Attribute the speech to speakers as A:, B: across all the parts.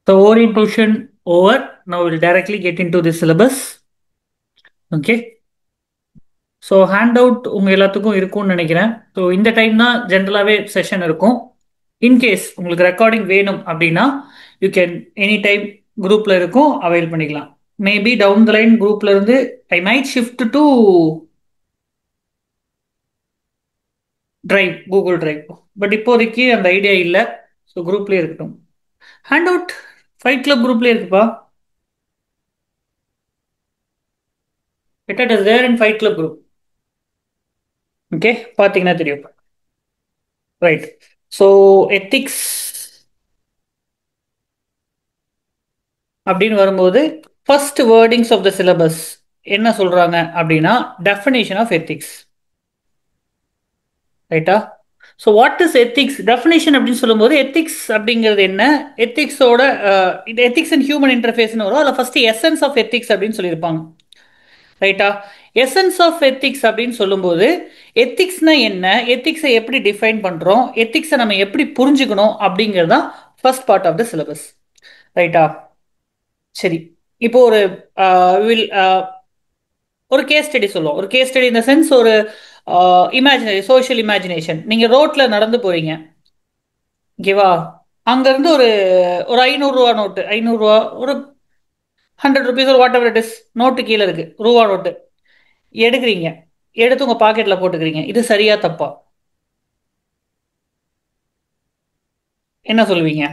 A: The orientation over. Now we'll directly get into the syllabus. Okay. So hand out உங்கள் எல்லாத்துக்கும் இருக்கும்னு நினைக்கிறேன். So இந்த டைம் தான் ஜென்ரலாகவே செஷன் இருக்கும். இன்கேஸ் உங்களுக்கு ரெக்கார்டிங் வேணும் அப்படின்னா யூ கேன் எனி டைம் குரூப்பில் இருக்கும், அவைல் பண்ணிக்கலாம். மேபி டவுன் த லைன் குரூப்ல இருந்து I might shift to drive, Google drive. But இப்போதைக்கு அந்த ஐடியா இல்லை. ஸோ குரூப்லேயே இருக்கட்டும். ஹேண்ட் அவுட் ஃபைட் கிளப் குரூப்லேயே இருக்குப்பா. It is there in fight club group. Okay, பார்த்தீங்கன்னா தெரியும். ரைட். ஸோ எத்திக்ஸ் அப்படின்னு வரும்போது first wordings of the syllabus என்ன சொல்றாங்க அப்படின்னா டெஃபினேஷன் ஆஃப் எத்திக்ஸ். ரைட்டா? So what is ethics definition அப்படின்னு சொல்லும்போது எத்திக்ஸ் அப்படிங்கிறது என்ன, எத்திக்ஸோட இது எத்திக்ஸ் அண்ட் ஹியூமன் இன்டர்ஃபேஸ்னு வரும். அதில் ஃபர்ஸ்ட் எசன்ஸ் ஆஃப் எத்திக்ஸ் அப்படின்னு சொல்லியிருப்பாங்க. ரைட்டா? எசன்ஸ் ஆஃப் எத்திக்ஸ் அப்படின்னு சொல்லும்போது எத்திக்ஸ்னா என்ன, எத்திக்ஸை எப்படி டிஃபைன் பண்ணுறோம், எத்திக்ஸை நம்ம எப்படி புரிஞ்சுக்கணும் அப்படிங்கிறது தான் first part of the syllabus. ரைட்டா? சரி, இப்போ வில் ஒரு கேஸ் ஸ்டடி சொல்லுவோம். ஒரு கேஸ் ஸ்டடி இந்த சென்ஸ் ஒரு இமேஜினரி சோஷியல் இமேஜினேஷன். நீங்கள் ரோட்டில் நடந்து போறீங்க, ஓகேவா? அங்கேருந்து ஒரு ஒரு 500 ரூபா நோட்டு, 500 ரூபா, ஒரு 100 ருபீஸ், ஒரு what ever it is note கீழே இருக்கு, ரூபா நோட்டு எடுக்கிறீங்க. எடுத்து உங்கள் பாக்கெட்டில் போட்டுக்கிறீங்க. இது சரியா தப்பா? என்ன சொல்லுவீங்க?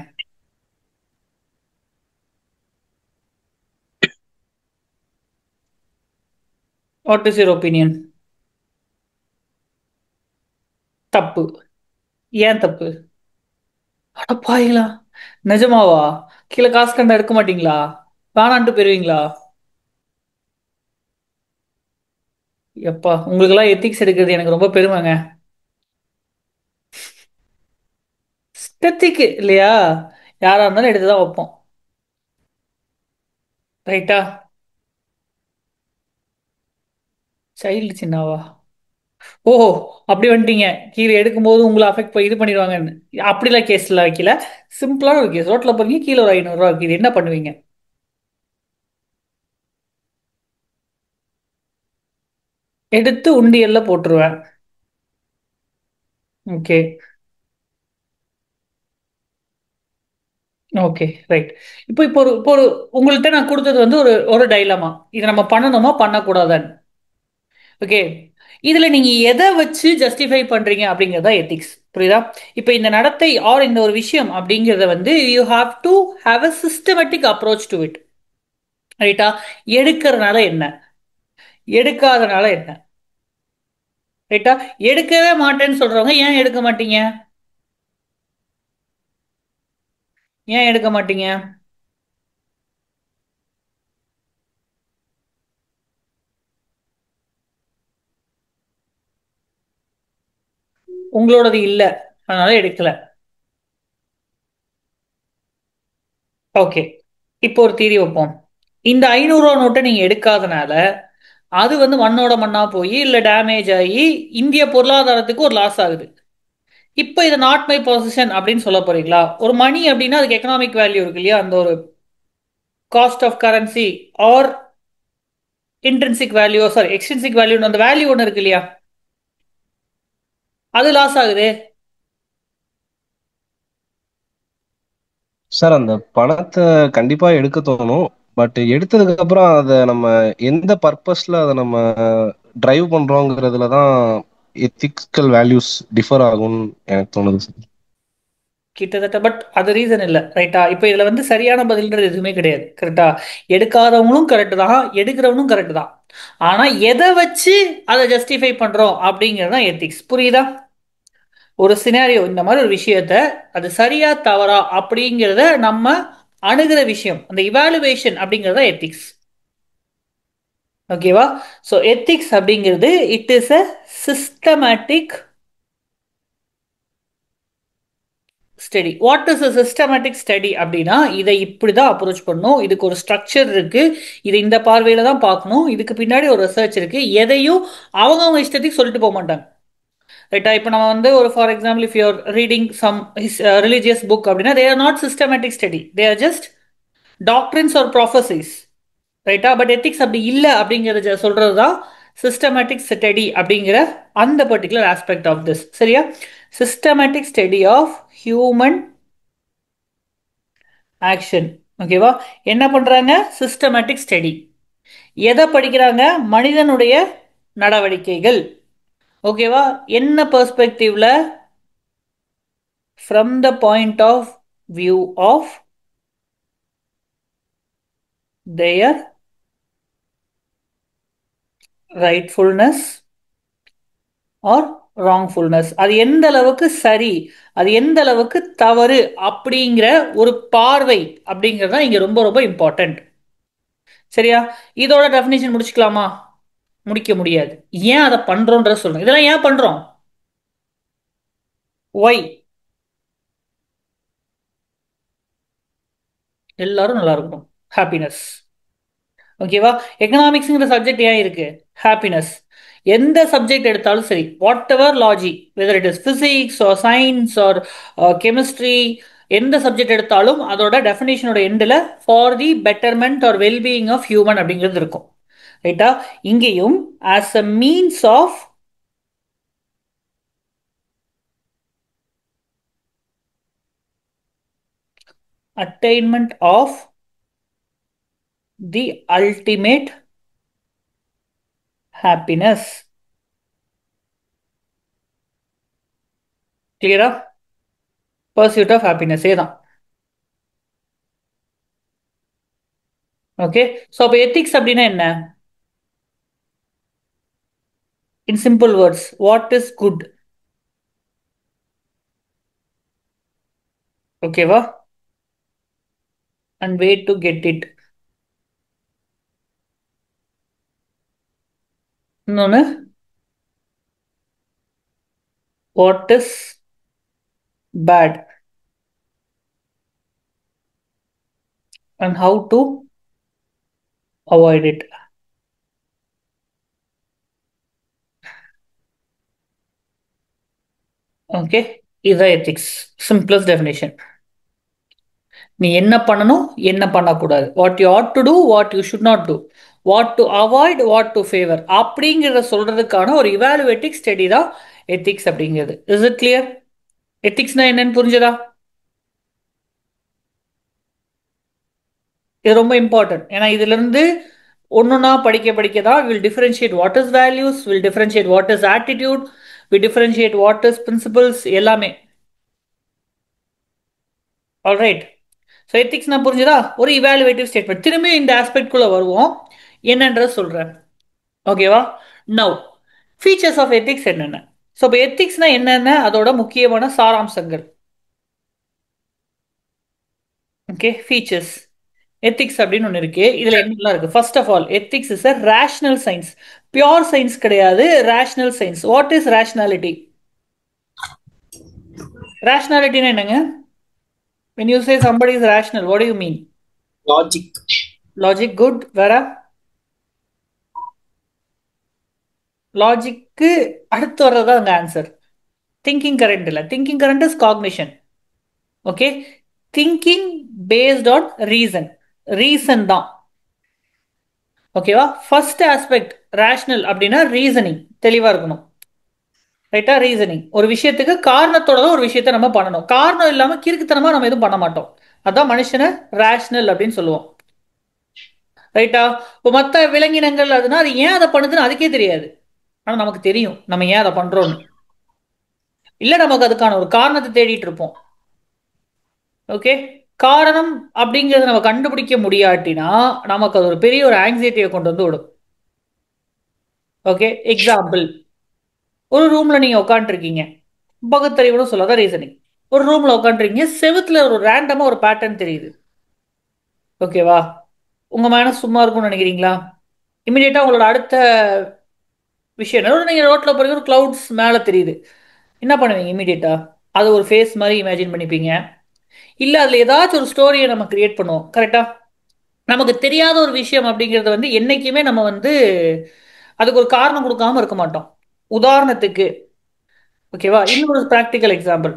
A: What is your opinion? தப்பு. ஏன் தப்பு? அடப்பாயிங்களா, நிஜமாவா? கீழே காசு கண்டா எடுக்க மாட்டீங்களா? வேணான்ட்டு போயிருவீங்களா? எப்பா, உங்களுக்கெல்லாம் எத்திக்ஸ் எடுக்கிறது எனக்கு ரொம்ப பெருமைங்க. ஸ்டெத்திக்கு இல்லையா? யாரா இருந்தாலும் எடுத்து தான் வைப்போம். ரைட்டா? சைல்டு சின்னாவா? ஓஹோ, அப்படி வந்துட்டீங்க. கீழே எடுக்கும்போது உங்களை அஃபெக்ட் இது பண்ணிடுவாங்கன்னு. அப்படிலாம் கேஸ்ல வைக்கல. சிம்பிளான ஒரு கேஸ். ரோட்ல போறீங்க, கீழே ஒரு 500 ரூபா இருக்கு, இது என்ன பண்ணுவீங்க? எடுத்து உண்டியல்ல போட்டுருவேன். ஓகே. ஓகே. ரைட். இப்போ ஒரு உங்கள்கிட்ட நான் கொடுத்தது வந்து ஒரு ஒரு டைலமா. இதை நம்ம பண்ணணுமா பண்ணக்கூடாதான்னு. ஓகே. இதுல நீங்க எதை வச்சு ஜஸ்டிஃபை பண்றீங்க அப்படிங்கறதா எத்திக்ஸ். புரியுதா? இப்போ இந்த நடத்தை ஆர் இந்த ஒரு விஷயம் அப்படிங்கறத வந்து you have to have a systematic approach to it. ரைட்டா? எடுக்கிறதுனால என்ன, எடுக்காதனால என்ன? ரைட்டா? எடுக்கவே மாட்டேன்னு சொல்றவங்க ஏன் எடுக்க மாட்டீங்க? ஏன் எடுக்க மாட்டீங்க? உங்களோடது இல்ல, அதனால எடுக்கல. ஓகே. இப்போ ஒரு தீரி வைப்போம். இந்த 500 ரூபா நோட்டை நீங்க எடுக்காதனால அது வந்து மண்ணோட மண்ணா போய் இல்ல டேமேஜ் ஆகி இந்திய பொருளாதாரத்துக்கு ஒரு லாஸ் ஆகுது. இப்போ இது நாட் மை பொசிஷன் அப்படின்னு சொல்ல போறீங்களா? ஒரு மணி அப்படின்னா அதுக்கு எக்கனாமிக் வேல்யூ இருக்கு இல்லையா? அந்த ஒரு cost of currency or intrinsic value, sorry extrinsic value, அந்த வேல்யூ ஒன்று இருக்கு இல்லையா? அது லாஸ் ஆகுது.
B: சார், அந்த பணத்தை கண்டிப்பா எடுக்க தோணும். பட் எடுத்ததுக்கு அப்புறம் அதை நம்ம எந்த பர்பஸ்ல அதை நம்ம டிரைவ் பண்றோங்கிறதுல தான் எத்திக்ஸ்கல் வேல்யூஸ் டிஃபர் ஆகும்னு எனக்கு தோணுது சார்.
A: கிட்டத்தட்ட. பட் அது ரீசன் இல்லை. ரைட்டா? இப்போ இதுல வந்து சரியான பதில்ன்றது எதுவுமே கிடையாது. கரெக்டா? எடுக்காதவங்களும் கரெக்ட் தான், எடுக்கிறவனும் கரெக்ட் தான். ஆனா எதை வச்சு அதை ஜஸ்டிஃபை பண்றோம் அப்படிங்கிறது தான் எத்திக்ஸ். புரியுதா? ஒரு சினாரியோ, இந்த மாதிரி ஒரு விஷயத்த அது சரியா தவறா அப்படிங்கிறத நம்ம அணுகிற விஷயம், அந்த இவாலுவேஷன் அப்படிங்கிறத எத்திக்ஸ். ஓகேவா? ஸோ எத்திக்ஸ் அப்படிங்கிறது it is a systematic study. What is a systematic study அப்படின்னா இதை இப்படி தான் அப்ரோச் பண்ணணும், இதுக்கு ஒரு ஸ்ட்ரக்சர் இருக்கு, இதை இந்த பார்வையில தான் பார்க்கணும், இதுக்கு பின்னாடி ஒரு ரிசர்ச் இருக்கு. எதையும் அவங்கவுங்க இஷ்டத்துக்கு சொல்லிட்டு போக மாட்டாங்க. ரைட்டா? இப்போ நம்ம வந்து ஒரு for example if you're reading some religious book அப்படின்னா they are not systematic study, they are just doctrines or prophecies. ரைட்டா? பட் எத்திக்ஸ் அப்படி இல்லை அப்படிங்கிறத சொல்றது தான் சிஸ்டமேட்டிக் ஸ்டடி அப்படிங்கிற அந்த பர்டிகுலர் ஆஸ்பெக்ட் ஆஃப் திஸ். சரியா? Systematic study of human action. ஓகேவா? என்ன பண்றாங்க? Systematic study. எதை படிக்கிறாங்க? மனிதனுடைய நடவடிக்கைகள். ஓகேவா? என்ன பெர்ஸ்பெக்டிவ்ல? From the point of view of their rightfulness or wrongfulness. அது எந்த அளவுக்கு சரி, அது எந்த அளவுக்கு தவறு அப்படிங்கிற ஒரு பார்வை அப்படிங்கிறது தான் இங்க ரொம்ப ரொம்ப இம்பார்ட்டன்ட். சரியா? இதோட டெஃபினேஷன் முடிச்சுக்கலாமா? முடிக்க முடியாது. ஏன் அதை பண்றோம்ன்ற சொல்றேன். இதெல்லாம் ஏன் பண்றோம்? ஒய்? எல்லாரும் நல்லா இருக்கணும். ஹாப்பினஸ். ஓகேவா? எக்கனாமிக்ஸ்ங்கிற சப்ஜெக்ட் ஏன் இருக்கு? ஹாப்பினஸ். எந்த சப்ஜெக்ட் எடுத்தாலும் சரி, whatever logy, whether it is physics or science or chemistry, எந்த சப்ஜெக்ட் எடுத்தாலும் அதோட டெஃபினேஷனோட எண்டில் for the betterment or wellbeing of human அப்படிங்கிறது இருக்கும். ரைட்டா? இங்கேயும் as a means of attainment of the ultimate happiness. கிளியரா? பர்சியூட் ஆஃப் ஹாப்பினஸே தான். ஓகே. ஸோ அப்போ எத்திக்ஸ் அப்படின்னா என்ன? In simple words, what is good? ஓகேவா? And way to get it. இன்னொன்று, what is bad and how to avoid it. Okay, இதுதான் ethics. Simplest definition. நீ என்ன பண்ணணும், என்ன பண்ணக்கூடாது, what you ought to do, what you should not do, what to avoid, what to favour அப்படிங்கிறத சொல்றதுக்கான ஒரு இவாலுவேட்டிக் ஸ்டடி தான் எத்திக்ஸ் அப்படிங்கிறது. Is it clear? எத்திக்ஸ்னா என்னன்னு புரிஞ்சதா? இது ரொம்ப இம்பார்ட்டன்ட். ஏன்னா இதுல இருந்து ஒன்னொன்னா படிக்க படிக்க தான் will differentiate what is values, will differentiate what is attitude, will differentiate what is principles, எல்லாமே. ஆல்ரைட். ஸோ எத்திக்ஸ் நான் புரிஞ்சுதா? ஒரு இவாலுவேட்டிவ் ஸ்டேட்மெண்ட். திரும்பி இந்த ஆஸ்பெக்ட் குள்ள வருவோம், என்னன்றத சொல்றேன். ஓகேவா? நவ், ஃபீச்சர்ஸ் ஆஃப் எத்திக்ஸ் என்னென்ன? ஸோ இப்போ எத்திக்ஸ்னா என்னென்ன, அதோட முக்கியமான சாராம்சங்கள். Okay, features. எத்திக்ஸ் அப்படின்னு ஒன்று இருக்கு. இதுல என்னெல்லாம் இருக்கு? First of all, ethics is a rational science. Pure science கிடையாது, rational science. What is rationality? ரேஷனாலிட்டினா என்னங்க? when you say somebody is rational, what do you mean?
C: Logic.
A: Logic, good. வேற? லாஜிக்கு அடுத்து வர்றதா அந்த ஆன்சர். திங்கிங் கரண்ட் இல்லை. Thinking current is cognition. Okay, thinking based on reason. Reason தான். ஓகேவா? First aspect rational அப்படின்னா ரீசனிங் தெளிவா இருக்கணும். ரைட்டா? ரீசனிங். ஒரு விஷயத்துக்கு காரணத்தோட தான் ஒரு விஷயத்த நம்ம பண்ணணும். காரணம் இல்லாம கிறுக்குத்தனமா நம்ம எதுவும் பண்ண மாட்டோம். அதான் மனுஷனை ரேஷனல் அப்படின்னு சொல்லுவோம். ரைட்டா? இப்போ மற்ற விலங்கினங்கள் அதுனா அது ஏன் அதை பண்ணுதுன்னு அதுக்கே தெரியாது. ஆனா நமக்கு தெரியும் நம்ம ஏன் அதை பண்றோம்னு. இல்ல நமக்கு அதுக்கான ஒரு காரணத்தை தேடிட்டு இருப்போம். ஓகே, காரணம் அப்படிங்கறத நம்ம கண்டுபிடிக்க முடியாட்டினா நமக்கு அது ஒரு பெரிய ஒரு ஆங்ஸைட்டியை கொண்டு வந்து விடும். ஓகே, எக்ஸாம்பிள், ஒரு ரூம்ல நீங்க உட்காந்துருக்கீங்க, பகுத்தறிவுன்னு சொல்லாத ரீசனிங். ஒரு ரூம்ல உட்காந்துருக்கீங்க, செவுத்துல ஒரு ரேண்டமா ஒரு பேட்டர்ன் தெரியுது. ஓகேவா? உங்க மனசு சும்மா இருக்கும்னு நினைக்கிறீங்களா? இமிடியேட்டா உங்களோட அடுத்த விஷயம் என்ன? நீங்க ரோட்ல போறீங்க, ஒரு கிளவுட்ஸ் மேல தெரியுது. என்ன பண்ணுவீங்க? இமிடியேட்டா அது ஒரு ஃபேஸ் மாதிரி இமேஜின் பண்ணிப்பீங்க. இல்ல அதுல ஏதாச்சும் ஒரு ஸ்டோரியை நம்ம கிரியேட் பண்ணுவோம். கரெக்டா? நமக்கு தெரியாத ஒரு விஷயம் அப்படிங்கறது வந்து என்னைக்குமே நம்ம வந்து அதுக்கு ஒரு காரணம் கொடுக்காம இருக்க மாட்டோம். உதாரணத்துக்கு, ஓகேவா, இன்னொரு பிராக்டிக்கல் எக்ஸாம்பிள்.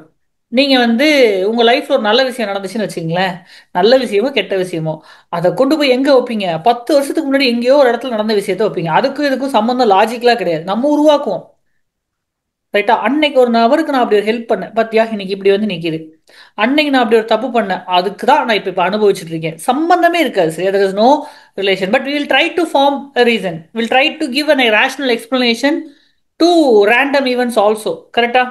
A: நீங்க வந்து உங்க லைஃப்ல ஒரு நல்ல விஷயம் நடந்துச்சுன்னு வச்சுங்களேன். நல்ல விஷயமோ, கெட்ட விஷயமோ, அத கொண்டு போய் எங்க வைப்பீங்க? 10 வருஷத்துக்கு முன்னாடி எங்கேயோ ஒரு இடத்துல நடந்த விஷயத்த வைப்பீங்க. அதுக்கும் இதுக்கும் சம்மந்தம் லாஜிக்கலா கிடையாது. நம்ம உருவாக்குவோம். ரைட்டா? அன்னைக்கு ஒரு நபருக்கு நான் அப்படி ஒரு ஹெல்ப் பண்ணேன். பாத்தியா? இன்னைக்கு இப்படி வந்து நிக்குது. அன்னைக்கு நான் அப்படி ஒரு தப்பு பண்ணேன். அதுக்கு தான் நான் இப்ப அனுபவிச்சுட்டு இருக்கேன். சம்பந்தமே இருக்காது. சரியா? There is no relation. But we will try to form a reason. We'll try to give a rational explanation to random events also. கரெக்ட்டா?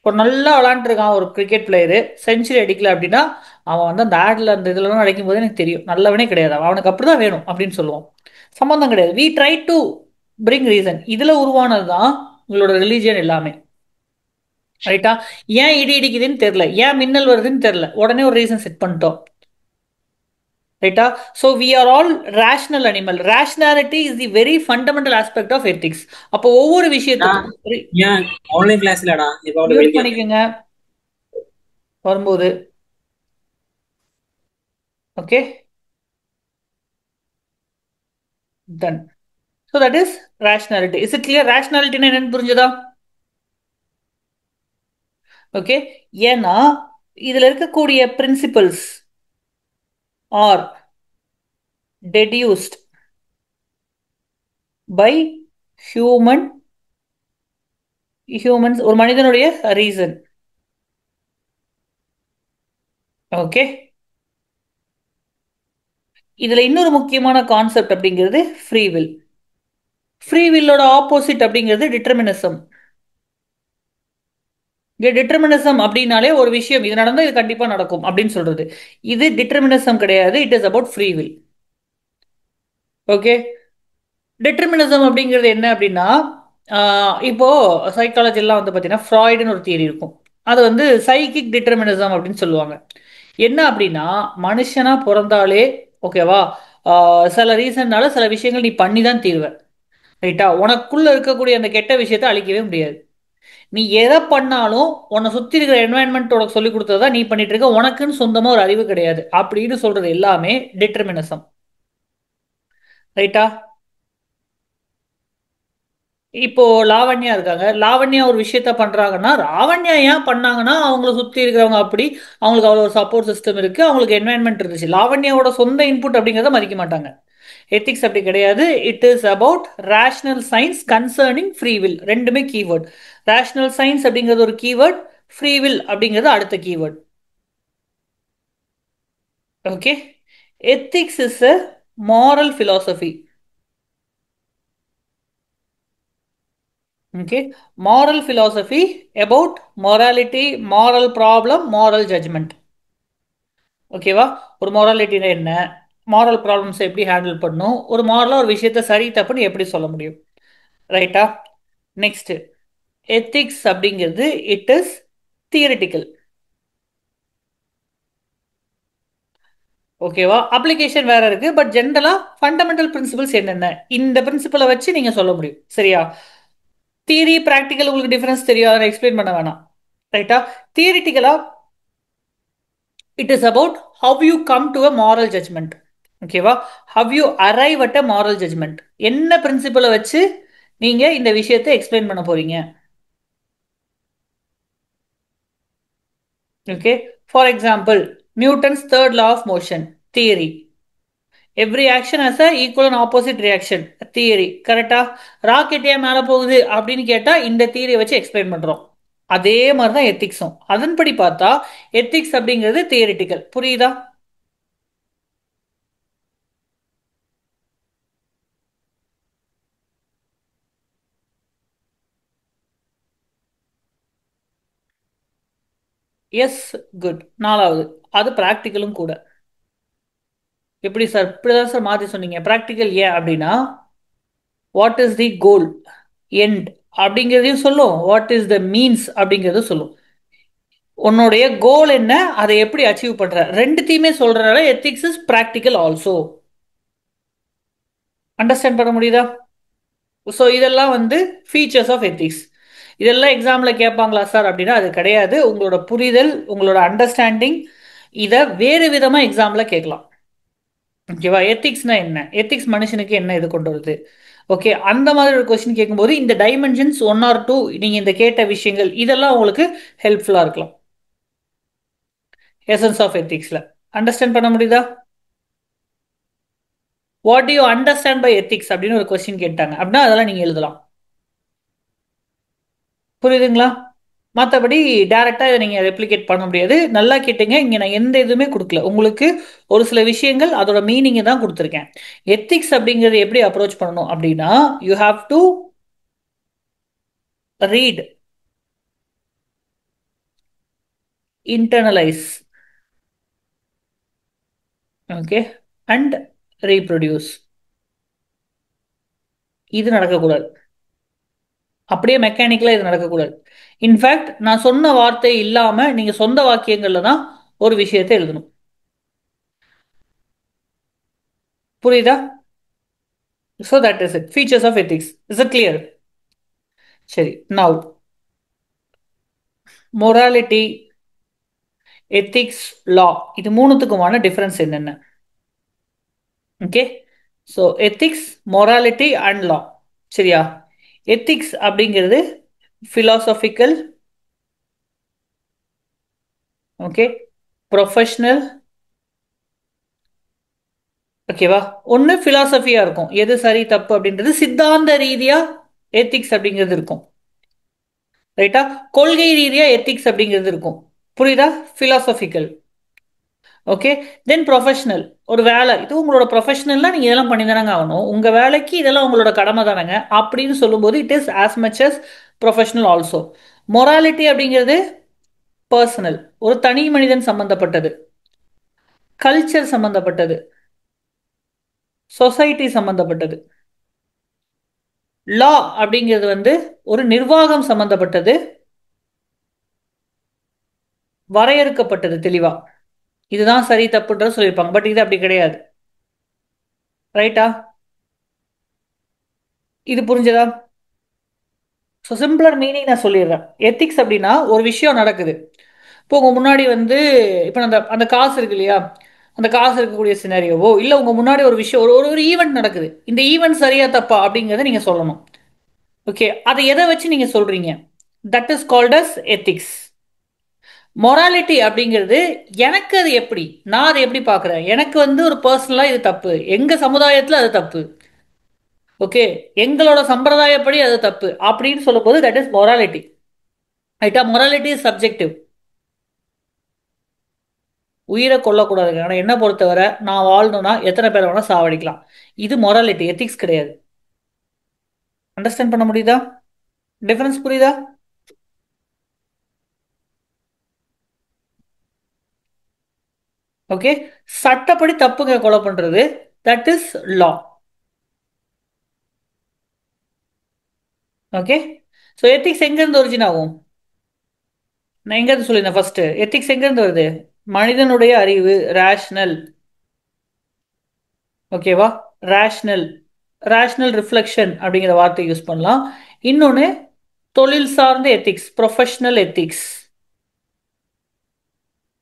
A: ஒரு நல்லா விளையாண்டுருக்கான் ஒரு கிரிக்கெட் பிளேயரு. செஞ்சுரி அடிக்கல அப்படின்னா, அவன் வந்து அந்த ஆட்ல அந்த இதுலலாம் அடிக்கும்போது எனக்கு தெரியும். நல்லவனே கிடையாது. அவனுக்கு அப்படிதான் வேணும் அப்படின்னு சொல்லுவோம். சம்மந்தம் கிடையாது. We try to bring reason. இதுல உருவானது தான் உங்களோட ரிலீஜியன் எல்லாமே. ரைட்டா? ஏன் இடி இடிக்குதுன்னு தெரியல. ஏன் மின்னல் வருதுன்னு தெரியல. உடனே ஒரு ரீசன் செட் பண்ணிட்டோம். ரைட்டா? So we are all rational animal. Rationality is the very fundamental aspect of ethics. அப்போ ஒவ்வொரு விஷயத்துக்கும்
C: ஏன் ஆன்லைன் கிளாஸ் இல்லடா, இப்போ
A: மியூட்
C: வெளியே இருக்கேன்.
A: பண்ணிக்கோங்க வரும்போது. Okay, done. So that is rationality. Is it clear? ரேஷனாலிட்டின்னு என்னன்னு புரிஞ்சுதா? ஓகே. ஏன்னா இதுல இருக்கக்கூடிய principles are deduced by human humans, ஒரு மனிதனுடைய ரீசன். ஓகே. இதுல இன்னொரு முக்கியமான கான்செப்ட் அப்படிங்கிறது ஃப்ரீ வில். ஃப்ரீ வில்லோட ஆப்போசிட் அப்படிங்கிறது டிட்டர்மினிசம். இங்க டிட்டர்மினிசம் அப்படின்னாலே ஒரு விஷயம் இது நடந்தா இது கண்டிப்பா நடக்கும் அப்படின்னு சொல்றது. இது டிட்டர்மினிசம் கிடையாது. It is about free will. Okay. Determinism அப்படிங்கிறது என்ன அப்படின்னா, இப்போ சைக்காலஜிலாம் வந்து பார்த்தீங்கன்னா ஃப்ராய்டுன்னு ஒரு தியரி இருக்கும். அது வந்து சைக்கிக் டிட்டர்மினிசம் அப்படின்னு சொல்லுவாங்க. என்ன அப்படின்னா, மனுஷனா பிறந்தாலே ஓகேவா, சில ரீசன்னால சில விஷயங்கள் நீ பண்ணி தான் தீருவ. ரைட்டா? உனக்குள்ள இருக்கக்கூடிய அந்த கெட்ட விஷயத்தை அழிக்கவே முடியாது. நீ எதை பண்ணாலும் உன்னை சுற்றி இருக்கிற என்வாயன்மெண்ட் உனக்கு சொல்லி கொடுத்ததா நீ பண்ணிட்டு இருக்க. உனக்குன்னு சொந்தமா ஒரு அறிவு கிடையாது அப்படின்னு சொல்றது எல்லாமே டிட்டர்மினிசம். ரைட்டா? இப்போ லாவண்யா இருக்காங்க. லாவண்யா ஒரு விஷயத்த பண்றாங்கன்னா, லாவண்யா ஏன் பண்ணாங்கன்னா, அவங்கள சுத்தி இருக்கிறவங்க அப்படி, அவங்களுக்கு அவ்வளோ ஒரு சப்போர்ட் சிஸ்டம் இருக்கு, அவங்களுக்கு என்வாயன்மெண்ட் இருந்துச்சு. லாவண்யாவோட சொந்த இன்புட் அப்படிங்கிறத மதிக்க மாட்டாங்க. எத்திக்ஸ் அப்படி கிடையாது. It is about rational science concerning free will. ரெண்டுமே கீவேர்ட். ரேஷனல் சயின்ஸ் அப்படிங்கிறது ஒரு கீவேர்ட், ஃப்ரீ வில் அப்படிங்கிறது அடுத்த keyword. Okay. Ethics is a moral philosophy. Okay, moral philosophy about morality, moral problem, moral judgment. ஓகேவா? ஒரு மொராலிட்டினா என்ன, மாரல் ப்ராப்ளம்ஸ் எப்படி handle பண்ணும், ஒரு மாரலா ஒரு விஷயத்த சரி தப்புன்னு எப்படி சொல்ல முடியும். ரைட்டா? நெக்ஸ்ட், எத்திக்ஸ் அப்படிங்கிறது இட் இஸ் தியரிட்டிக்கல். ஓகேவா? அப்ளிகேஷன் வேற இருக்கு. பட் ஜென்ரலா ஃபண்டமெண்டல் பிரின்சிபல்ஸ் என்னென்ன, இந்த பிரின்சிபலை வச்சு நீங்க சொல்ல முடியும். சரியா? தியரி பிராக்டிக்கல் உங்களுக்கு டிஃபரன்ஸ் தெரியும், அதை எக்ஸ்பிளைன் பண்ண வேணாம். ரைட்டா? தியரிட்டிக்கலா it is about how you come to a moral judgement. ஓகேவா? How you arrive at a moral judgement. என்ன பிரின்சிபலை வச்சு நீங்க இந்த விஷயத்தை எக்ஸ்பிளைன் பண்ண போறீங்க. Okay. For example, Newton's third law of motion theory. Every action has a equal and opposite reaction theory. கரெக்டா? ராக்கெட் ஏன் மேலே போகுது அப்படின்னு கேட்டா இந்த தியரியை வச்சு எக்ஸ்பிளைன் பண்றோம். அதே மாதிரி தான் எத்திக்ஸும். அதன்படி பார்த்தா எத்திக்ஸ் அப்படிங்கிறது தியரிட்டிக்கல். புரியுதா? Yes, good. நாலாவது, அது ப்ராக்டிக்கலும் கூட. எப்படி சார் இப்படிதான் சார் மாற்றி சொன்னீங்க? ப்ராக்டிக்கல் ஏன் அப்படின்னா, what is the goal, end அப்படிங்கிறதையும் சொல்லும், வாட் இஸ் த மீன்ஸ் அப்படிங்கிறதும் சொல்லும். உன்னுடைய கோல் என்ன, அதை எப்படி அச்சீவ் பண்ற, ரெண்டுத்தையுமே சொல்றதுனால ethics is practical also. Understand பண்ண முடியுதா? ஸோ இதெல்லாம் வந்து ஃபீச்சர்ஸ் ஆஃப் எத்திக்ஸ். இதெல்லாம் எக்ஸாம்ல கேட்பாங்களா சார் அப்படின்னா அது கிடையாது. உங்களோட புரிதல், உங்களோட அண்டர்ஸ்டாண்டிங், இதை வேறு விதமா எக்ஸாம்ல கேட்கலாம். ஓகேவா? எத்திக்ஸ்னா என்ன, எத்திக்ஸ் மனுஷனுக்கு என்ன இது கொண்டு வருது, ஓகே, அந்த மாதிரி ஒரு கொஸ்டின் கேட்கும்போது இந்த டைமென்ஷன்ஸ் ஒன் ஆர் டூ நீங்கள் இந்த கேட்ட விஷயங்கள் இதெல்லாம் உங்களுக்கு ஹெல்ப்ஃபுல்லாக இருக்கலாம் எசன்ஸ் ஆஃப் எத்திக்ஸில். அண்டர்ஸ்டாண்ட் பண்ண முடியுதா? What do you understand by ethics அப்படின்னு ஒரு கொஸ்டின் கேட்டாங்க அப்படின்னா அதெல்லாம் நீங்கள் எழுதலாம். புரியுதுங்களா? மற்றபடி டேரெக்டாக இதை நீங்கள் ரெப்ளிகேட் பண்ண முடியாது. நல்லா கேட்டுங்க, இங்கே நான் எந்த இதுவுமே கொடுக்கல உங்களுக்கு. ஒரு சில விஷயங்கள் அதோட மீனிங்கை தான் கொடுத்துருக்கேன். எத்திக்ஸ் அப்படிங்கிறது எப்படி அப்ரோச் பண்ணணும் அப்படின்னா, you have to read, internalise, okay, and reproduce. இது நடக்கக்கூடாது. அப்படியே மெக்கானிக்கலாக இது நடக்கக்கூடாது. இன்ஃபேக்ட் நான் சொன்ன வார்த்தை இல்லாமல் நீங்கள் சொந்த வாக்கியங்களில் தான் ஒரு விஷயத்தை எழுதணும். புரியுதா? So that is it, features of ethics. Is it clear? சரி, நவ் மொராலிட்டி, எத்திக்ஸ், லா, இது மூணுத்துக்குமான டிஃபரன்ஸ் என்னென்ன? Okay, so ethics, morality and law. சரியா? எத்திக்ஸ் அப்படிங்கிறது ஃபிலாசபிக்கல், ஓகே, ப்ரொஃபஷ்னல், ஓகேவா? ஒன்று ஃபிலாசபியாக இருக்கும், எது சரி தப்பு அப்படின்றது சித்தாந்த ரீதியாக எத்திக்ஸ் அப்படிங்கிறது இருக்கும். ரைட்டா? கொள்கை ரீதியாக எத்திக்ஸ் அப்படிங்கிறது இருக்கும். புரியுதா? ஃபிலாசபிக்கல். ஓகே, தென் ப்ரொஃபஷனல், ஒரு வேலை, இது உங்களோட ப்ரொஃபஷனல்னா நீங்கள் இதெல்லாம் பண்ணி தானங்க ஆகணும், உங்கள் வேலைக்கு இதெல்லாம் உங்களோட கடமை தானங்க அப்படின்னு சொல்லும்போது it is as much as professional also. Morality அப்படிங்கிறது பர்சனல், ஒரு தனி மனிதன் சம்பந்தப்பட்டது, கல்ச்சர் சம்பந்தப்பட்டது, சொசைட்டி சம்பந்தப்பட்டது. லா அப்படிங்கிறது ஒரு நிர்வாகம் சம்பந்தப்பட்டது, வரையறுக்கப்பட்டது தெளிவா. இதுதான் சரி தப்புன்ற சொல்லியிருப்பாங்க, பட் இது அப்படி கிடையாது. ரைட்டா? இது புரிஞ்சதா? ஸோ சிம்பிளர் மீனிங் நான் சொல்லிடுறேன். எத்திக்ஸ் அப்படின்னா ஒரு விஷயம் நடக்குது. இப்போ உங்கள் முன்னாடி இப்போ அந்த அந்த காசு இருக்கு இல்லையா, அந்த காசு இருக்கக்கூடிய சினாரியோவோ இல்லை உங்கள் முன்னாடி ஒரு விஷயம், ஒரு ஒரு ஈவெண்ட் நடக்குது. இந்த ஈவெண்ட் சரியா தப்பா அப்படிங்கிறத நீங்கள் சொல்லணும். ஓகே, அதை எதை வச்சு நீங்கள் சொல்கிறீங்க? That is called as ethics. Morality அப்படிங்கிறது எனக்கு அது எப்படி, நான் அதை எப்படி பார்க்குறேன், எனக்கு ஒரு பர்சனலாக இது தப்பு, எங்கள் சமுதாயத்தில் அது தப்பு, ஓகே, எங்களோட சம்பிரதாயப்படி அது தப்பு அப்படின்னு சொல்லும்போது தட் இஸ் மொராலிட்டி. ரைட்டா? Morality is subjective. உயிரை கொல்லக்கூடாதுங்க, ஆனால் என்ன பொறுத்தவரை நான் வாழணும்னா எத்தனை பேர் வேணால் சாவடிக்கலாம். இது மொராலிட்டி, எத்திக்ஸ் கிடையாது. அண்டர்ஸ்டாண்ட் பண்ண முடியுதா? டிஃபரன்ஸ் புரியுதா? ஓகே, சட்டப்படி தப்புங்க கொலை பண்றது, that is law. Okay, so ethics எங்கேருந்து ஒரிஜின் ஆகும்? நான் எங்கேருந்து சொல்லியிருந்தேன் ஃபர்ஸ்ட், எத்திக்ஸ் எங்கேருந்து வருது? மனிதனுடைய அறிவு, ரேஷ்னல், ஓகேவா? ரேஷ்னல், ரேஷ்னல் ரிஃப்ளெக்ஷன் அப்படிங்கிற வார்த்தை யூஸ் பண்ணலாம். இன்னொன்று தொழில் சார்ந்த எத்திக்ஸ், ப்ரொஃபஷனல் எத்திக்ஸ்.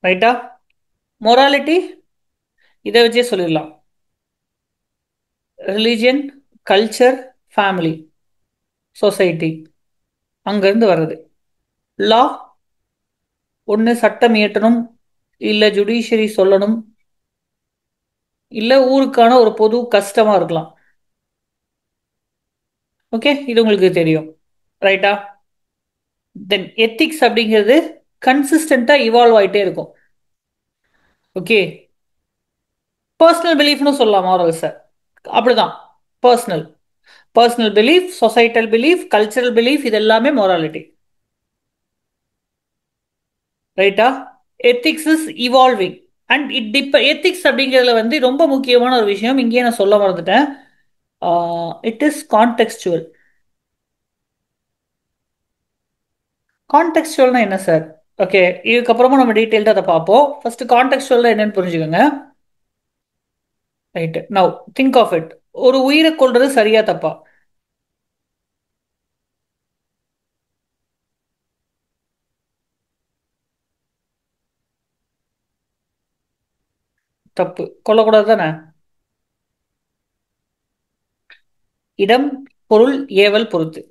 A: ரைட்டா? மொராலிட்டி இதை வச்சே சொல்லிடலாம், ரிலிஜியன், கல்ச்சர், ஃபேமிலி, சொசைட்டி, அங்கேருந்து வர்றது. லா ஒன்று சட்டம் இயற்றணும், இல்லை ஜுடிஷியரி சொல்லணும், இல்லை ஊருக்கான ஒரு பொது கஷ்டமாக இருக்கலாம். ஓகே, இது உங்களுக்கு தெரியும். ரைட்டா? தென் எத்திக்ஸ் அப்படிங்கிறது கன்சிஸ்டண்ட்டாக இவால்வ் ஆகிட்டே இருக்கும். ஓகே, பர்சனல் பிலீஃப்னு சொல்லலாம் மாரல்ஸை. அப்படிதான், personal, personal belief, societal belief, cultural belief, இது எல்லாமே மொராலிட்டி. ரைட்டா? Ethics is evolving and ethics அப்படிங்கிறதுல ரொம்ப முக்கியமான ஒரு விஷயம் இங்கேயே நான் சொல்ல மறந்துட்டேன். It is contextual. கான்டெக்ஸ்டுவல்னா என்ன சார்? ஓகே, இதுக்கப்புறமா நம்ம டீட்டெயில்டாக அதை பார்ப்போம். ஃபர்ஸ்ட் கான்டெக்ஸ்டுவல் என்னன்னு புரிஞ்சுக்கோங்க. Right, now think of it. ஒரு உயிரை கொல்றது சரியா தப்பா? தப்பு, கொல்லக்கூடாது தானே? இடம், பொருள், ஏவல், பொறுத்து.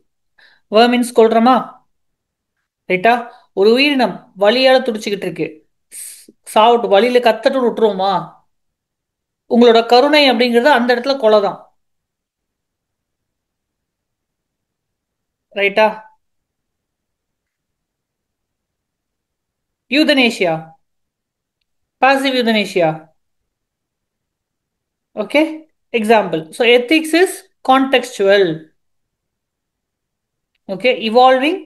A: மீன்ஸ் கொள்றோமா? ரைட்டா? ஒரு உயிரினம் வலியால துடிச்சுக்கிட்டு இருக்கு. சாவுட்டு வலியில கத்தட்டு விட்டுருவோமா? உங்களோட கருணை அப்படிங்கிறது அந்த இடத்துல கொலை தான். ரைட்டா? Euthanasia, passive euthanasia. Okay, example. So ethics is contextual. Okay, evolving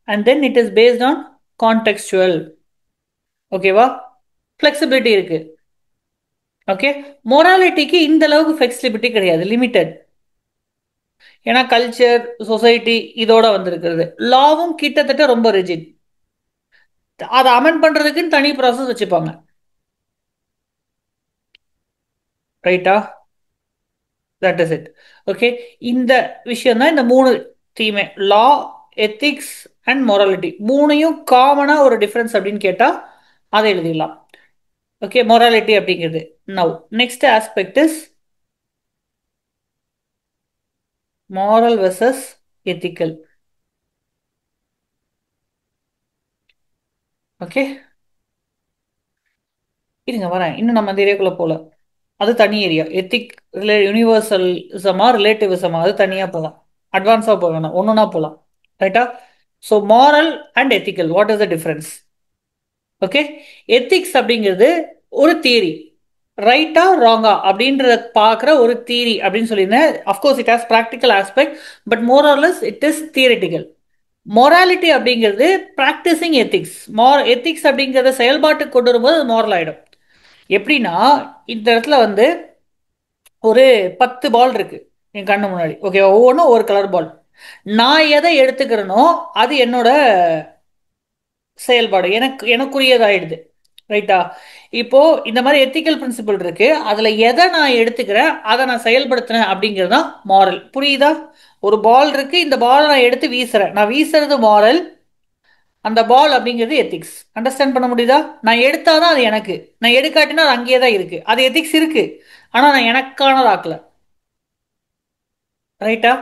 A: and then it is based on contextual. ஓகேவா? ஃப்ளெக்சிபிலிட்டி இருக்கு. ஓகே, மொராலிட்டிக்கு இந்த அளவுக்கு ஃப்ளெக்சிபிலிட்டி கிடையாது, லிமிட்டட். ஏன்னா கல்ச்சர், சொசைட்டி இதோட வந்திருக்கிறது. லாவும் கிட்டத்தட்ட ரொம்ப ரிஜிட். அதை அமெண்ட் பண்றதுக்குன்னு தனி ப்ராசஸ் வச்சுப்பாங்க. ரைட்டா? That is it. ஓகே, இந்த விஷயம் தான் இந்த மூணு தீமை. லா, எத்திக்ஸ் அண்ட் மொராலிட்டி மூணையும் காமனா ஒரு டிஃபரன்ஸ் அப்படின்னு கேட்டா அதை எழுதிடலாம். ஓகே, மொராலிட்டி அப்படிங்கிறது. Now next aspect is moral versus ethical. Okay, இருங்க வரேன், இன்னும் நம்ம அந்த ஏரியாக்குள்ள போல. அது தனி ஏரியா. எத்திக் யூனிவர்சலிசமா ரிலேட்டிவிசமா அது தனியா போகலாம். அட்வான்ஸா போக வேணாம், ஒன்னொன்னா போகலாம். ரைட்டா? So moral and ethical, what is the difference? Okay, ethics அப்படிங்கிறது ஒரு தியரி. ரைட்டா ராங்கா அப்படின்றத பார்க்குற ஒரு தியரி அப்படின்னு சொல்லியிருந்தேன். Of course it has practical aspect, but more or less it is theoretical. Morality அப்படிங்கிறது ப்ராக்டிசிங் எத்திக்ஸ். எத்திக்ஸ் அப்படிங்கிறத செயல்பாட்டுக்கு கொண்டு வரும்போது அது மோரல் ஆகிடும். எப்படின்னா, இந்த இடத்துல வந்து ஒரு 10 பால் இருக்கு என் கண்ணு முன்னாடி. ஓகே, ஒவ்வொன்றும் ஒரு கலர் பால். நான் எதை எடுத்துக்கிறேனோ அது என்னோட செயல்பாடு, எனக்குரியதாயிடுது. ரைட்டா? இப்போ இந்த மாதிரி எத்திக்கல் பிரின்சிபல் இருக்கு. அதுல எதை நான் எடுத்துக்கிறேன், அதை நான் செயல்படுத்துறேன் அப்படிங்கிறது தான் மாரல். புரியுதா? ஒரு பால் இருக்கு, இந்த பாலை நான் எடுத்து வீசுறேன், நான் வீசுறது மாரல். அந்த பால் அப்படிங்கிறது எத்திக்ஸ். அண்டர்ஸ்டாண்ட் பண்ண முடியுதா? நான் எடுத்தாதான் அது எனக்கு, நான் எடுக்காட்டினா அது அங்கேயே தான் இருக்கு. அது எத்திக்ஸ் இருக்கு, ஆனா நான் எனக்கானதாக்கல. ரைட்டா?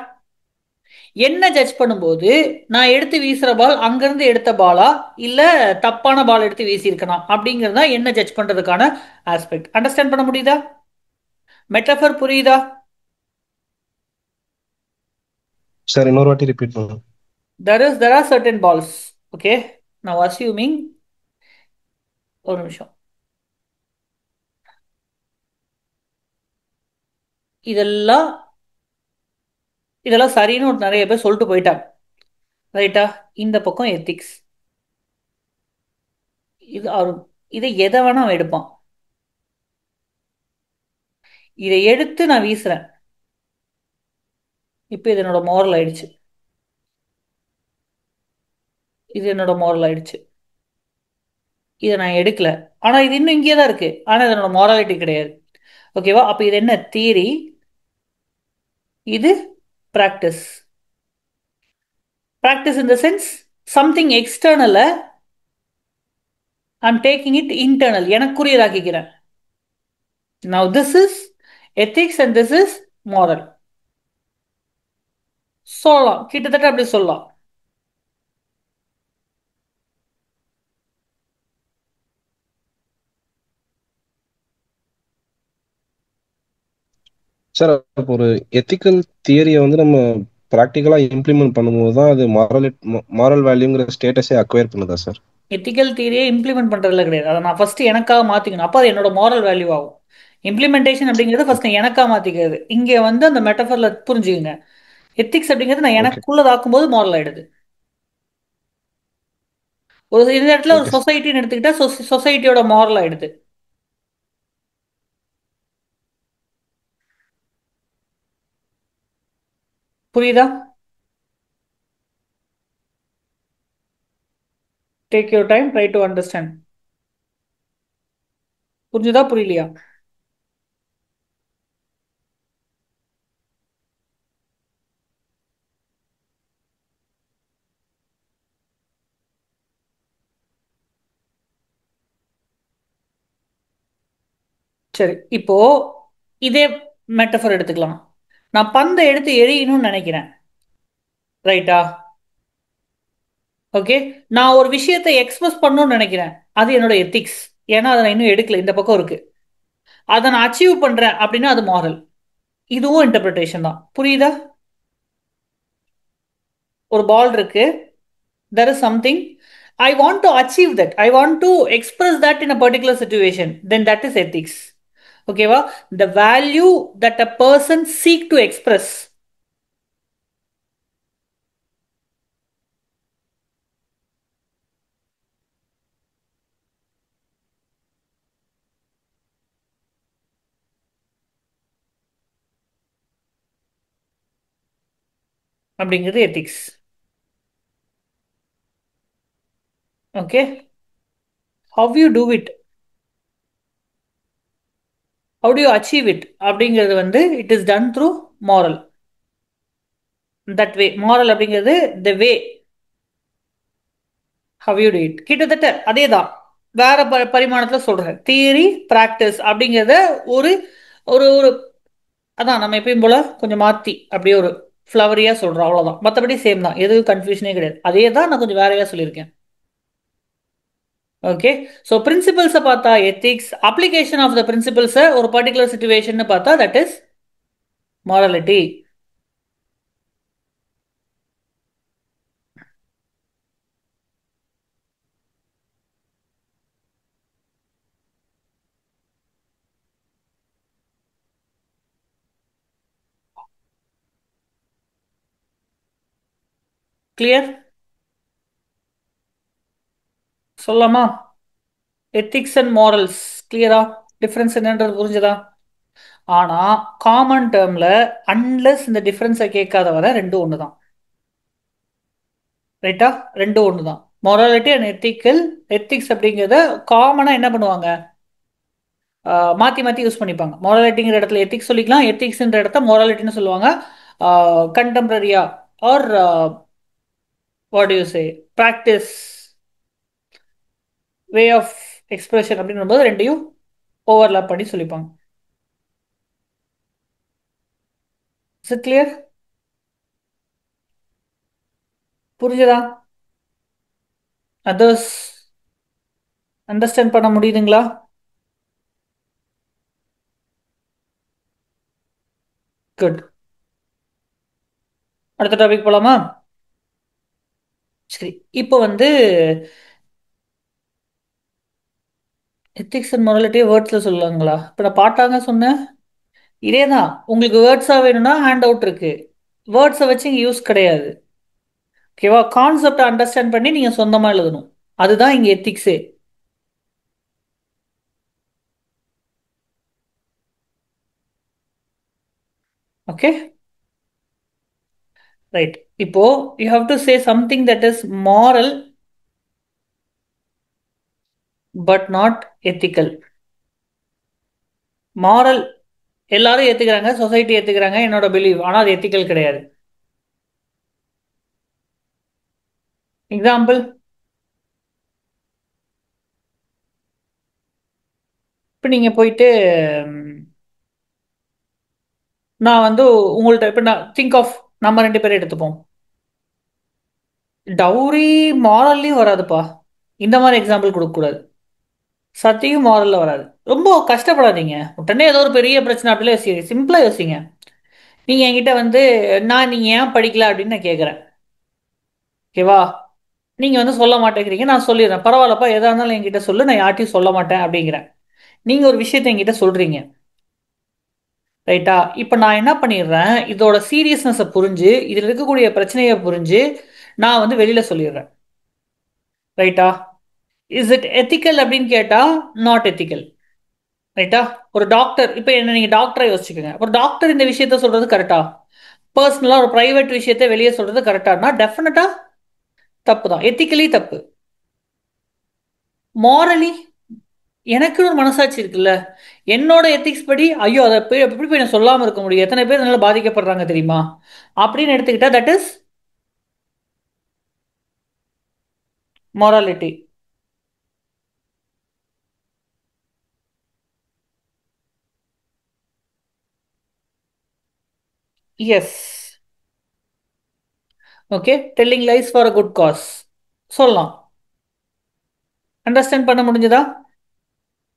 A: என்ன ஜட்ஜ் பண்ணும்போது நான் எடுத்து வீசுற பால் அங்கிருந்து எடுத்த பாலா இல்ல தப்பான பால் எடுத்து வீசியிருக்கணும் அப்படிங்கிறதா என்ன ஜட்ஜ் பண்றதுக்கான ஆஸ்பெக்ட். அண்டர்ஸ்டாண்ட் பண்ண முடியுதா? மெட்டஃபர் புரியுதா?
B: சார் இன்னொரு வாட்டி ரிப்பீட் பண்ணுங்க.
A: there are certain balls. Okay, now assuming, ஒரு நிமிஷம், இதெல்லாம் இதெல்லாம் சரின்னு ஒரு நிறைய பேர் சொல்லிட்டு போயிட்டாங்க. ரைட்டா? இந்த பக்கம் எத்திக்ஸ். இது அருண். இதை எதை வேணா அவன் எடுப்பான். இதை எடுத்து நான் வீசுறேன், இப்போ இது என்னோட மோரல் ஆயிடுச்சு. இது என்னோட மோரல் ஆயிடுச்சு. இதை நான் எடுக்கல, ஆனா இது இன்னும் இங்கே தான் இருக்கு, ஆனா இது என்னோட மோராலிட்டி கிடையாது. ஓகேவா? அப்ப இது என்ன தியரி, இது practice. Practice in the sense something external I'm taking it internal, எனக்குரியதாக்கிக்கிறேன். Now this is ethics and this is moral. சொல்லலாம், கிட்டத்தட்ட அப்படி சொல்லலாம்.
B: சார் இப்போ ஒரு எத்திக்கல் தியரியை வந்து நம்ம ப்ராக்டிக்கலா இம்ப்ளிமெண்ட் பண்ணும்போது தான் அது மாரல் வேல்யூங்கிற ஸ்டேட்டஸே அக்வயர் பண்ணுதா சார்?
A: எத்திக்கல் தியரியை இம்ப்ளிமெண்ட் பண்றதுல கிடையாது. அதை நான் ஃபர்ஸ்ட் எனக்காக மாத்திக்கணும், அப்போ அது என்னோட moral வேல்யூ ஆகும். இம்ப்ளிமெண்டேஷன் அப்படிங்கிறது ஃபர்ஸ்ட் எனக்கா மாத்திக்கிறது. இங்க வந்து அந்த மெட்டஃபர்ல புரிஞ்சுக்குங்க. எத்திக்ஸ் அப்படிங்கிறது நான்
B: ஓகே.
A: எனக்குள்ளதாக்கும் போது moral ஆயிடுது. ஒரு இந்த இடத்துல ஒரு
B: ஓகே சார்.
A: சொசைட்டின்னு எடுத்துக்கிட்டா சொசைட்டியோட moral ஆயிடுது. புரியுதா? Take your time, try to understand. புரிஞ்சுதா புரியலையா? சரி, இப்போ இதே மெட்டஃபர் எடுத்துக்கலாம். நான் பந்தை எடுத்து எறியணும்னு நினைக்கிறேன். ரைட்டா? ஓகே. நான் ஒரு விஷயத்தை எக்ஸ்பிரஸ் பண்ணணும்னு நினைக்கிறேன். அது என்னோட எத்திக்ஸ். ஏன்னா அதை நான் இன்னும் எடுக்கல. இந்த பக்கம் இருக்கு. அதை நான் அச்சீவ் பண்றேன் அப்படின்னா அது மாரல். இதுவும் இன்டர்பிரிட்டேஷன் தான். புரியுதா? ஒரு பால் இருக்கு. There is something. I want to achieve that. I want to express that in a particular situation. Then that is ethics. ஓகேவா? The value that a person seek to express அப்படிங்கிறது ethics. Okay. How you do it, how do you achieve it அப்படிங்கிறது வந்து it is done through moral. That way. moral அப்படிங்கிறது the way how you do it. கிட்டத்தட்ட அதே தான். வேற பரிமாணத்தில் சொல்றேன். தியரி பிராக்டிஸ் அப்படிங்கிறத ஒரு ஒரு ஒரு அதான் நம்ம எப்பயும் போல கொஞ்சம் மாத்தி அப்படியே ஒரு ஃப்ளவரியா சொல்றோம். அவ்வளவுதான். மற்றபடி சேம் தான். எதுவும் கன்ஃபியூஷனே கிடையாது. அதே தான் நான் கொஞ்சம் வேறையா சொல்லியிருக்கேன். ஓகே. ஸோ பிரின்சிபல்ஸை பார்த்தா எத்திக்ஸ், அப்ளிகேஷன் ஆஃப் த பிரின்சிபல்ஸை ஒரு பர்டிகுலர் சுச்சுவேஷன் பார்த்தா தட் இஸ் மாரலிட்டி. கிளியர்? சொல்லலாமா? எத்திக்ஸ் அண்ட் மாரல்ஸ் கிளியரா? டிஃபரன்ஸ் என்னன்றது புரிஞ்சுதா? ஆனா காமன் டேர்ம்ல அன்லெஸ் இந்த டிஃபரன்ஸை கேட்காத வரை ரெண்டும் ஒன்று தான். ரைட்டா? ரெண்டும் ஒன்று தான். Morality and ethical. எத்திக்ஸ் அப்படிங்கிறத காமனா என்ன பண்ணுவாங்க? மாற்றி மாற்றி யூஸ் பண்ணிப்பாங்க. மொராலிட்டிங்கிற இடத்துல எத்திக்ஸ் சொல்லிக்கலாம். எத்திக்ஸ்ன்ற இடத்த மொராலிட்டின்னு சொல்லுவாங்க. கண்டெம்பரரியா or what you say practice way of expression அப்படின்னும் போது ரெண்டையும் ஓவர்லாப் பண்ணி சொல்லிப்பாங்க. Is it clear? புரிஞ்சதா? அதர்ஸ் அண்டர்ஸ்டாண்ட் பண்ண முடியுதுங்களா? குட். அடுத்த டாபிக் போலாமா? சரி. இப்போ வந்து எத்திக்ஸ் அண்ட் மொராலிட்டியை வேர்ட்ஸில் சொல்லுவாங்களா? இப்போ நான் பாட்டாங்க சொன்னேன். இதே தான். உங்களுக்கு வேர்ட்ஸாக வேணும்னா ஹேண்ட் அவுட் இருக்கு. வேர்ட்ஸை வச்சு இங்கே யூஸ் கிடையாது. ஓகேவா? கான்செப்டை அண்டர்ஸ்டாண்ட் பண்ணி நீங்கள் சொந்தமாக எழுதணும். அதுதான் இங்கே எத்திக்ஸே. Okay right. இப்போ you have to say something that is moral but not ethical. Moral எல்லாரும் ஏத்துக்கிறாங்க, சொசைட்டி ஏத்துக்கிறாங்க, என்னோட பிலீவ். ஆனால் அது எத்திக்கல் கிடையாது. எக்ஸாம்பிள், இப்போ நீங்கள் போயிட்டு ம், நான் வந்து உங்கள்கிட்ட இப்போ நான் திங்க் ஆஃப் நம்ம ரெண்டு பேரும் எடுத்துப்போம். டவுரி மாரல்லையும் வராதுப்பா. இந்த மாதிரி எக்ஸாம்பிள் கொடுக்கக்கூடாது. சத்தியும் மாரல்ல வராது. ரொம்ப கஷ்டப்படாதீங்க. உடனே ஏதோ ஒரு பெரிய பிரச்சனை அப்படிலாம் யோசிங்க. சிம்பிளா யோசிங்க. நீங்க என்கிட்ட வந்து நீங்க ஏன் படிக்கல அப்படின்னு நான் கேட்குறேன். ஓகேவா? நீங்க வந்து சொல்ல மாட்டேங்கிறீங்க. நான் சொல்லிடுறேன். பரவாயில்லப்பா, எதா இருந்தாலும் என்கிட்ட சொல்லு, நான் யார்ட்டையும் சொல்ல மாட்டேன் அப்படிங்கிறேன். நீங்க ஒரு விஷயத்தை என்கிட்ட சொல்றீங்க. ரைட்டா? இப்போ நான் என்ன பண்ணிடுறேன், இதோட சீரியஸ்னஸை புரிஞ்சு, இதில் இருக்கக்கூடிய பிரச்சனையை புரிஞ்சு, நான் வந்து வெளியில சொல்லிடுறேன். ரைட்டா? இஸ் இட் எத்திக்கல் அப்படின்னு கேட்டா நாட் எத்திக்கல். ரைட்டா? ஒரு டாக்டர், இப்போ என்ன நீங்க டாக்டரா யோசிச்சுக்கோங்க. ஒரு டாக்டர் இந்த விஷயத்த சொல்றது கரெக்டா? பர்சனலா ஒரு பிரைவேட் விஷயத்த வெளியே சொல்றது கரெக்டானா டெஃபினட்டா தப்பு தான். எத்திக்கலி தப்பு. மாரலி எனக்குன்னு ஒரு மனசாட்சி இருக்குல்ல. என்னோட எத்திக்ஸ் படி ஐயோ அதை போய் எப்படி போய் நான் சொல்லாம இருக்க முடியும்? எத்தனை பேர் நல்லா பாதிக்கப்படுறாங்க தெரியுமா? அப்படின்னு எடுத்துக்கிட்டா that is morality. Yes. Okay, telling lies for a good cause சொல்லலாம். அண்டர்ஸ்டாண்ட் பண்ண முடிஞ்சதா?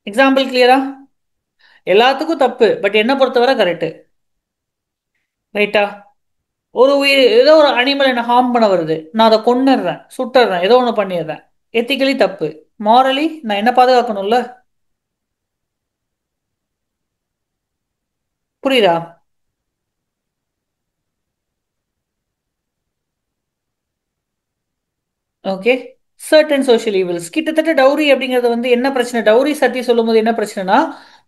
A: எக்ஸாம்பிள் கிளியரா? எல்லாத்துக்கும் தப்பு, பட் என்ன பொறுத்தவரை கரெக்டு. ரைட்டா? ஒரு உயிர், ஏதோ ஒரு அனிமல் என்ன ஹார்ம் பண்ண வருது, நான் அதை கொன்னுடுறேன், சுட்டுறேன், ஏதோ ஒன்று பண்ணிடுறேன். எத்திக்கலி தப்பு. மாரலி நான் என்ன பாதுகாக்கணும்ல. புரியுதா? ஓகே. சர்டன் சோஷியல் ஈவில்ஸ் கிட்டத்தட்ட டவுரி அப்படிங்கிறது வந்து என்ன பிரச்சனை, டவுரி சத்தி சொல்லும்போது என்ன பிரச்சனைனா,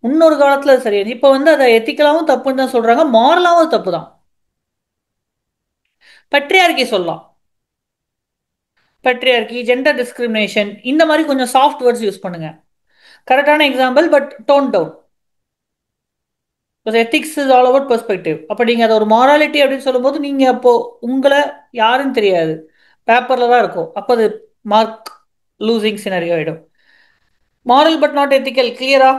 A: முன்னொரு காலத்துல அது சரியா, இப்போ வந்து அதை எத்திக்கலாவும் தப்புன்னு தான் சொல்றாங்க, மாரலாவும் தப்பு தான். பட்ரியார்கி சொல்லலாம். பட்ரியார்கி, ஜெண்டர் டிஸ்கிரிமினேஷன், இந்த மாதிரி கொஞ்சம் சாஃப்ட் வேர்ட்ஸ் யூஸ் பண்ணுங்க. கரெக்டான example, but tone down. Ethics is all about perspective. அப்போ நீங்கள் அதை ஒரு மாராலிட்டி அப்படின்னு சொல்லும்போது நீங்கள் அப்போ உங்களை யாருன்னு தெரியாது, பேப்பரில் தான் இருக்கும், அப்போ அது மார்க் லூசிங் சினரியோ ஆகிடும். மாரல் பட் நாட் எத்திக்கல், கிளியரா?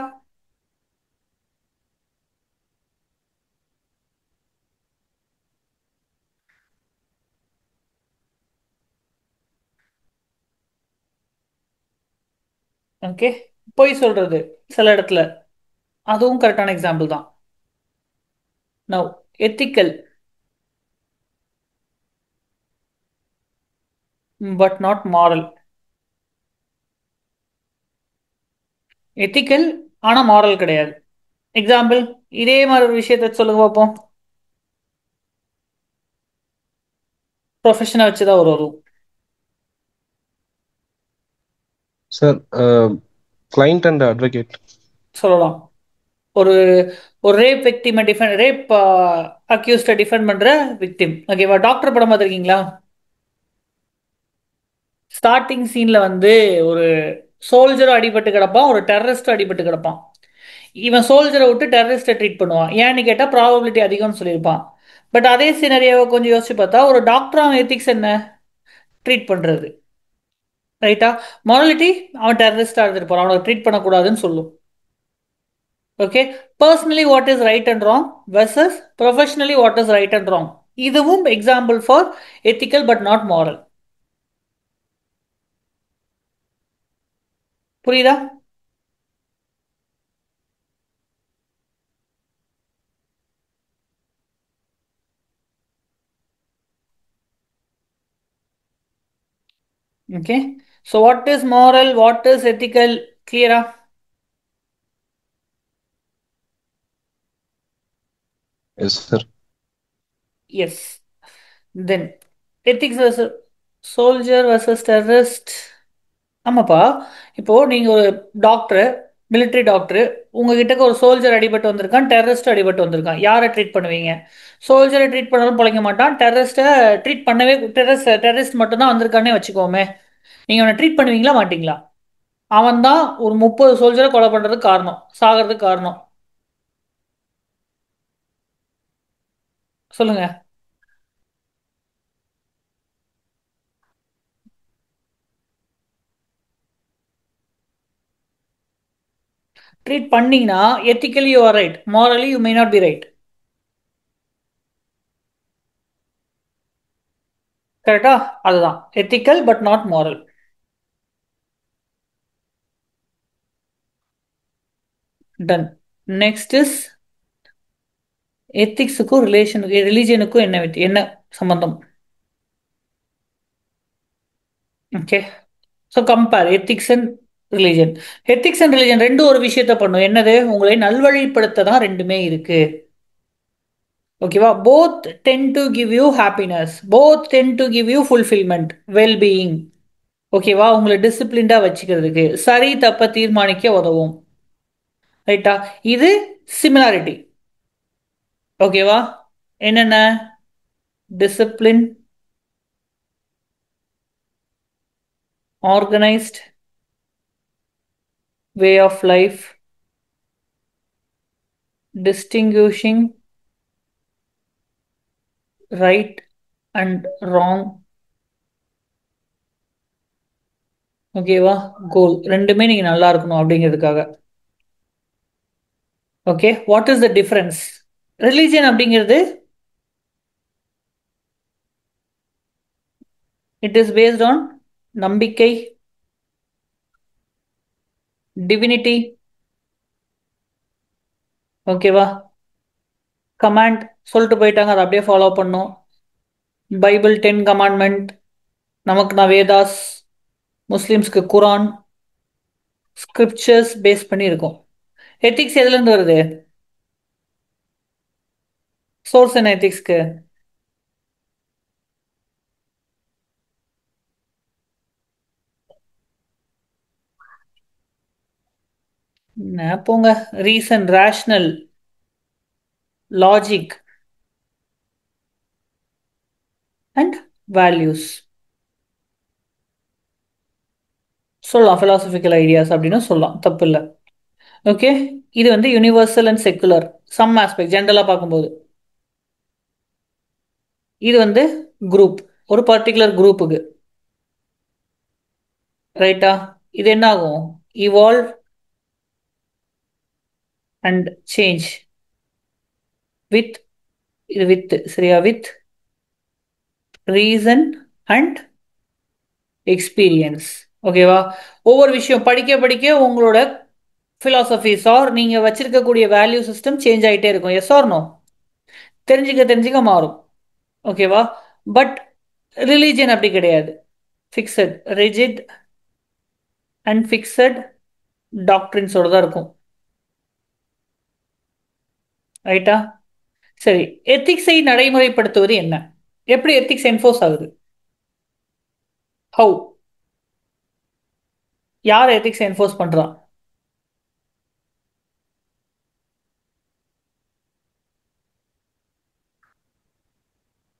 A: ஓகே. பொய் சொல்றது சில இடத்துல, அதுவும் கரெக்டான எக்ஸாம்பிள் தான். Now ethical but not moral. Ethical ஆனா மாரல் கிடையாது. எக்ஸாம்பிள், இதே மாதிரி ஒரு விஷயத்த சொல்லுங்க பார்ப்போம். ப்ரொஃபஷனை வச்சு தான் வரும்.
B: சார், கிளைண்ட் அண்ட் அட்வொகேட்
A: சொல்லலாம். ஒரு ஒரு ரேப் விக்டிமை டிஃபெண்ட், ரேப் அக்யூஸ்டை டிஃபெண்ட் பண்ற விக்டிம். ஓகேவா? டாக்டர் படம் பார்த்துருக்கீங்களா? ஸ்டார்டிங் சீன்ல வந்து ஒரு சோல்ஜரும் அடிபட்டு கிடப்பான், ஒரு டெரரிஸ்டும் அடிபட்டு கிடப்பான். இவன் சோல்ஜரை விட்டு டெரரிஸ்ட்டை ட்ரீட் பண்ணுவான். ஏன்னு கேட்டால் ப்ராபபிலிட்டி அதிகம்னு சொல்லியிருப்பான். பட் அதே சினரியாவை கொஞ்சம் யோசிச்சு பார்த்தா, ஒரு டாக்டர் எத்திக்ஸ் என்ன? ட்ரீட் பண்றது. ரைட்டா? மாரலிட்டி, அவன் டெரரிஸ்டாக இருந்துட்டு போறான், அவனை ட்ரீட் பண்ணக்கூடாதுன்னு சொல்லும். Okay. Personally what is right and wrong versus professionally what is right and wrong. இதுவும் example for ethical but not moral. புரியுதா? Okay. So what is moral, what is ethical, கிளியரா?
B: Yes sir.
A: Yes. Then ethics versus soldier versus terrorist. ஆமாப்பா. இப்போ நீங்க ஒரு doctor, military doctor, உங்ககிட்ட ஒரு soldier அடிபட்டு வந்திருக்கான், டெரரிஸ்ட் அடிபட்டு வந்திருக்கான், யாரை ட்ரீட் பண்ணுவீங்க? சோல்ஜரை ட்ரீட் பண்ணாலும் பிழைக்க மாட்டான், டெரரிஸ்ட்டை ட்ரீட் பண்ணவே, டெரரிஸ்ட் மட்டும் தான் வந்திருக்கானே வச்சுக்கோமே, நீங்க அவனை ட்ரீட் பண்ணுவீங்களா மாட்டீங்களா? அவன் தான் ஒரு 30 சோல்ஜரை கொலை பண்றதுக்கு காரணம், சாகிறதுக்கு காரணம். சொல்லுங்க. ட்ரீட் பண்ணீங்கன்னா ethically you are right, morally you may not be right. கரெக்டா? அதுதான் ethical but not moral. Done. Next is எத்திக்ஸுக்கும் ரிலேஷனுக்கும் ரிலீஜனுக்கும் என்ன சம்பந்தம்? Okay. So compare ethics and religion. Ethics and religion ரெண்டும் ஒரு விஷயத்த பண்ணும், என்னது? உங்களை நல்வழிப்படுத்த தான் ரெண்டுமே இருக்கு. ஓகேவா? Both ten to give you happiness, both ten to give you fulfilment, wellbeing. ஓகேவா? உங்களை டிசிப்ளின்டா வச்சுக்கிறதுக்கு, சரி தப்ப தீர்மானிக்க உதவும். ரைட்டா? இது சிமிலாரிட்டி. ஓகேவா? என்னென்ன? Discipline, organised way of life, distinguishing right and wrong. ஓகேவா? கோல் ரெண்டுமே நீங்க நல்லா இருக்கணும் அப்படிங்கிறதுக்காக. Okay. What is the difference? Religion அப்படிங்கிறது இட் இஸ் பேஸ்ட் ஆன் நம்பிக்கை, டிவினிட்டி, ஓகேவா? கமாண்ட் சொல்லிட்டு போயிட்டாங்க, அதை அப்படியே ஃபாலோ பண்ணும். பைபிள் 10 கமாண்ட்மெண்ட், நமக்கு நான் வேதாஸ், முஸ்லிம்ஸ்க்கு குரான், ஸ்கிரிப்சர்ஸ் பேஸ் பண்ணி இருக்கும். எத்திக்ஸ் எதுலேருந்து வருது? சோர்ஸ் என்ன எத்திக்ஸ்க்கு? போங்க, reason, rational, logic and values சொல்லலாம். ஃபிலாசபிக்கல் ஐடியாஸ் அப்படின்னு சொல்லலாம், தப்பு இல்லை. ஓகே, இது வந்து universal and secular, some aspect ஜென்ரலாக பார்க்கும்போது. இது வந்து குரூப், ஒரு பர்டிகுலர் குரூப்புக்கு, ரைட்டா? இது என்ன ஆகும்? இவால்வ் அண்ட் சேஞ்ச் வித், இது வித், சரியா? வித் ரீசன் அண்ட் எக்ஸ்பீரியன்ஸ், ஓகேவா? ஒவ்வொரு விஷயம் படிக்க படிக்க உங்களோட ஃபிலாசபிஸ் ஆர் நீங்க வச்சிருக்கக்கூடிய வேல்யூ சிஸ்டம் சேஞ்ச் ஆகிட்டே இருக்கும். Yes or no? தெரிஞ்சுக்க தெரிஞ்சுக்க மாறும், ஓகேவா? பட் ரிலீஜன் அப்படி கிடையாது. ஃபிக்ஸட், ரிஜிட் அண்ட் ஃபிக்ஸட் டாக்டரின்ஸோட தான் இருக்கும், ரைட்டா? சரி, எத்திக்ஸை நடைமுறைப்படுத்துவது என்ன? எப்படி எத்திக்ஸ் என்ஃபோர்ஸ் ஆகுது? ஹவு? யார் எத்திக்ஸ் என்ஃபோர்ஸ் பண்றா?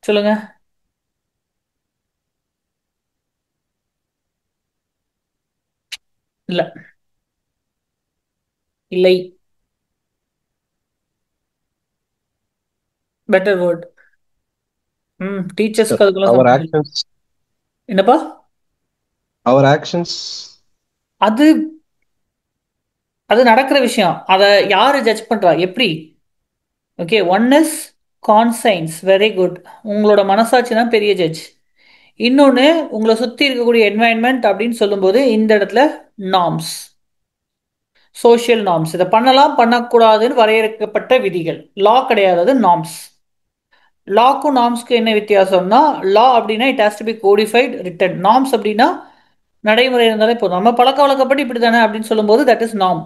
A: சொல்லுங்க. இல்ல, இல்லை, பெட்டர் வேர்ட். டீச்சர்ஸ்க்கு அதுக்கெல்லாம்
B: அவர்
A: சம்பந்தம் இல்லை.
B: ஆக்ஷன்ஸ்,
A: என்னப்பா?
B: அவர் ஆக்ஷன்ஸ்
A: அது அது நடக்கிற விஷயம், அதை யாரு ஜட்ஜ் பண்றா? எப்படி? Okay, one is conscience, very good. உங்களோட மனசாட்சி தான் பெரிய ஜட்ஜ். இன்னொன்று, உங்களை சுற்றி இருக்கக்கூடிய என்வாயன்மெண்ட் அப்படின்னு சொல்லும்போது இந்த இடத்துல நார்ம்ஸ், சோஷியல் நார்ம்ஸ். இதை பண்ணலாம் பண்ணக்கூடாதுன்னு வரையறுக்கப்பட்ட விதிகள். லா கிடையாது, அது நார்ம்ஸ். லாக்கும் நார்ம்ஸ்க்கு என்ன வித்தியாசம்னா, லா அப்படின்னா it has to be codified written. Norms அப்படின்னா நடைமுறை இருந்தாலே போதும். நம்ம பழக்க வழக்கப்பட்டு இப்படி தானே அப்படின்னு சொல்லும்போது தட் இஸ் நார்ம்.